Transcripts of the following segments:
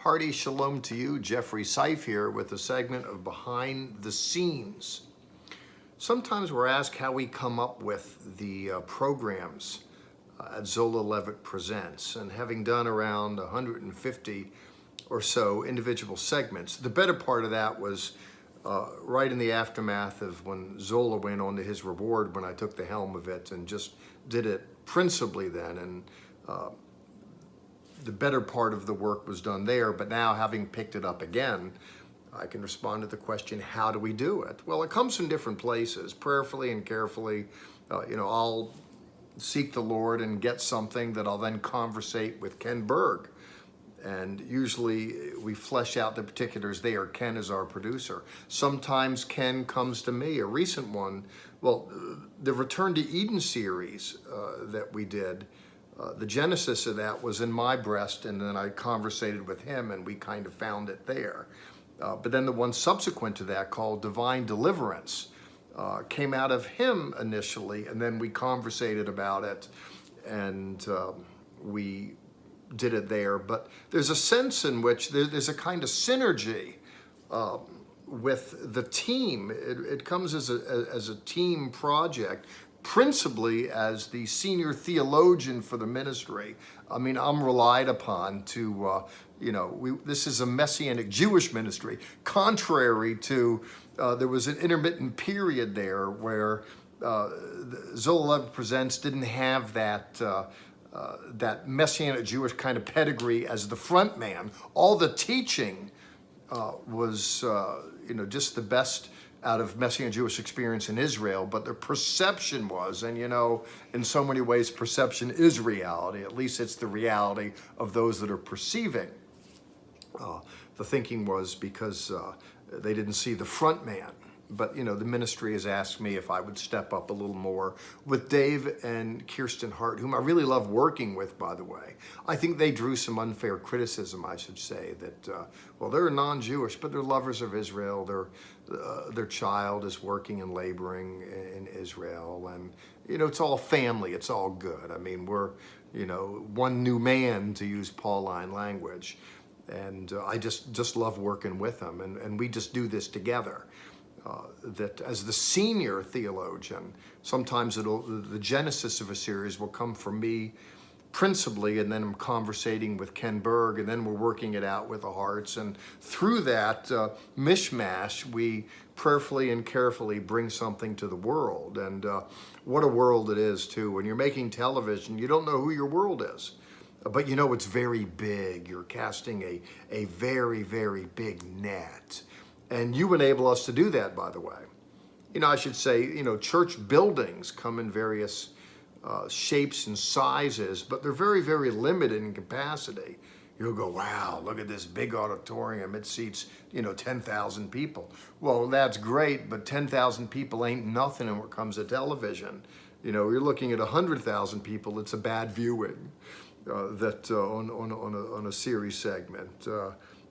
Hearty shalom to you, Jeffrey Seif here with a segment of Behind the Scenes. Sometimes we're asked how we come up with the programs at Zola Levitt Presents, and having done around 150 or so individual segments, the better part of that was right in the aftermath of when Zola went on to his reward when I took the helm of it and just did it principally then, and the better part of the work was done there. But now, having picked it up again, I can respond to the question, how do we do it? Well, it comes from different places, prayerfully and carefully. I'll seek the Lord and get something that I'll then conversate with Ken Berg. And usually we flesh out the particulars there. Ken is our producer. Sometimes Ken comes to me. A recent one, well, the Return to Eden series that we did, the genesis of that was in my breast, and then I conversated with him and we kind of found it there. But then the one subsequent to that, called Divine Deliverance, came out of him initially, and then we conversated about it, and we did it there. But there's a sense in which there's a kind of synergy with the team. It comes as a team project, principally as the senior theologian for the ministry. I mean, I'm relied upon to, this is a Messianic Jewish ministry, contrary to, there was an intermittent period there where Zola Levitt Presents didn't have that that Messianic Jewish kind of pedigree as the front man. All the teaching was, just the best out of Messianic Jewish experience in Israel, but the perception was, and in so many ways, perception is reality. At least it's the reality of those that are perceiving. The thinking was because they didn't see the front man. But, the ministry has asked me if I would step up a little more with Dave and Kirsten Hart, whom I really love working with, by the way. I think they drew some unfair criticism, I should say, that, they're non-Jewish, but they're lovers of Israel. Their child is working and laboring in Israel. And, it's all family. It's all good. I mean, we're, one new man, to use Pauline language. And I just love working with them. And we just do this together. That as the senior theologian, sometimes the genesis of a series will come from me principally, and then I'm conversating with Ken Berg, and then we're working it out with the Harts. And through that mishmash, we prayerfully and carefully bring something to the world. And what a world it is, too. When you're making television, you don't know who your world is. But it's very big. You're casting a very, very big net. And you enable us to do that, by the way. I should say, church buildings come in various shapes and sizes, but they're very, very limited in capacity. You'll go, wow, look at this big auditorium. It seats, 10,000 people. Well, that's great, but 10,000 people ain't nothing when it comes to television. You're looking at 100,000 people. It's a bad viewing on a series segment.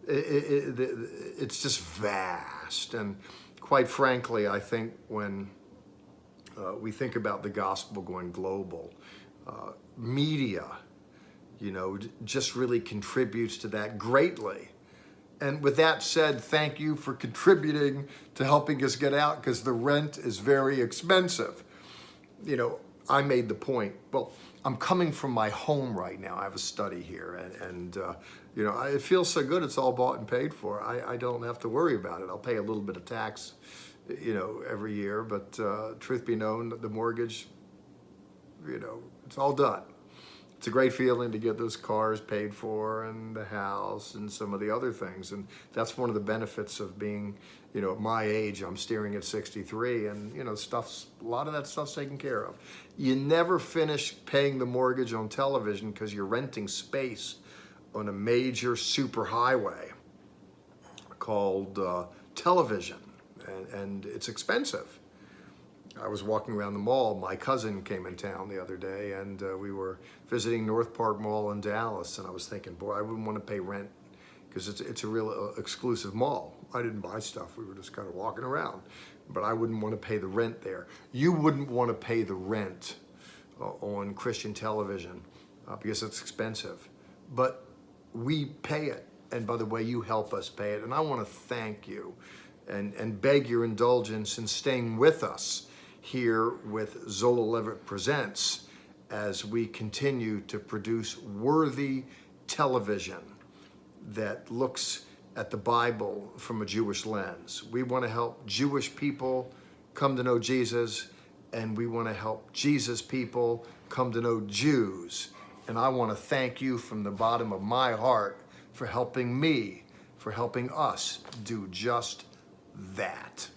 It's just vast. And quite frankly, I think when we think about the gospel going global, media, just really contributes to that greatly. And with that said, thank you for contributing to helping us get out, because the rent is very expensive. I made the point, I'm coming from my home right now. I have a study here, and it feels so good. It's all bought and paid for. I don't have to worry about it. I'll pay a little bit of tax, every year, but truth be known, the mortgage, it's all done. It's a great feeling to get those cars paid for, and the house, and some of the other things. And that's one of the benefits of being, at my age. I'm staring at 63, and a lot of that stuff's taken care of. You never finish paying the mortgage on television because you're renting space on a major superhighway called television, and it's expensive. I was walking around the mall. My cousin came in town the other day, and we were visiting North Park Mall in Dallas, and I was thinking, boy, I wouldn't want to pay rent because it's a real exclusive mall. I didn't buy stuff. We were just kind of walking around, but I wouldn't want to pay the rent there. You wouldn't want to pay the rent on Christian television because it's expensive, but we pay it. And by the way, you help us pay it. And I want to thank you and beg your indulgence in staying with us here with Zola Levitt Presents as we continue to produce worthy television that looks at the Bible from a Jewish lens. We want to help Jewish people come to know Jesus, and we want to help Jesus people come to know Jews. And I want to thank you from the bottom of my heart for helping me, for helping us do just that.